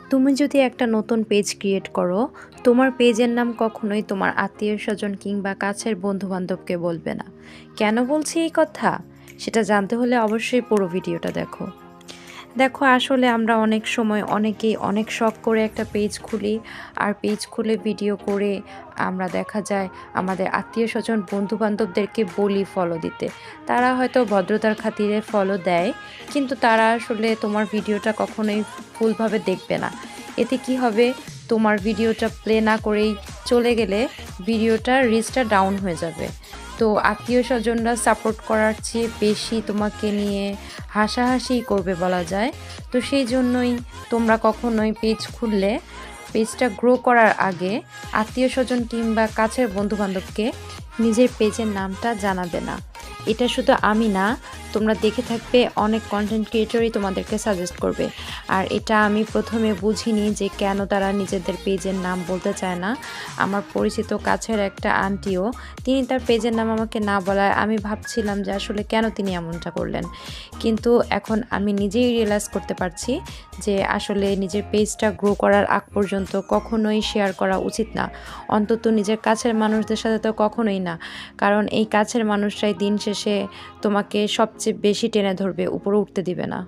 তুমি যদি একটা নতুন পেজ ক্রিয়েট করো, তোমার পেজের নাম কখনোই তোমার আত্মীয়স্বজন কিংবা কাছের বন্ধু-বান্ধবকে বলবে না। কেন বলছি এই কথা? সেটা জানতে হলে অবশ্যই পুরো ভিডিওটা দেখো। দেখো আসলে আমরা অনেক সময় অনেকেই অনেক শখ করে একটা পেজ খুলি, আর পেজ খুলে ভিডিও করে আমরা দেখা যায় আমাদের আত্মীয়স্বজন বন্ধু-বান্ধবদেরকে বলি ফলো দিতে। তারা হয়তো ভদ্রতার খাতিরে ফলো দেয়, কিন্তু তারা আসলে তোমার ভিডিওটা কখনোই ফুলভাবে দেখবে না। এতে কি হবে, তোমার ভিডিওটা প্লে না করেই চলে গেলে ভিডিওটার রিচটা ডাউন হয়ে যাবে। তো আত্মীয়স্বজনরা সাপোর্ট করার চেয়ে বেশি তোমাকে নিয়ে হাসাহাসি করবে বলা যায়। তো সেই জন্যই তোমরা কখনোই পেজ খুললে পেজটা গ্রো করার আগে আত্মীয়স্বজন কিংবা কাছের বন্ধুবান্ধবকে নিজের পেজের নামটা জানাবে না। এটা শুধু আমি না, তোমরা দেখে থাকবে অনেক কন্টেন্ট ক্রিয়েটরই তোমাদেরকে সাজেস্ট করবে। আর এটা আমি প্রথমে বুঝিনি যে কেন তারা নিজেদের পেজের নাম বলতে চায় না। আমার পরিচিত কাছের একটা আন্টিও, তিনি তার পেজের নাম আমাকে না বলায় আমি ভাবছিলাম যে আসলে কেন তিনি এমনটা করলেন। কিন্তু এখন আমি নিজেই রিয়েলাইজ করতে পারছি যে আসলে নিজের পেজটা গ্রো করার আগ পর্যন্ত কখনোই শেয়ার করা উচিত না। অন্তত নিজের কাছের মানুষদের সাথে তো কখনোই না। কারণ এই কাছের মানুষরাই দিন শেষে তোমাকে সবচেয়ে বেশি টেনে ধরবে, উপরে উঠতে দিবে না।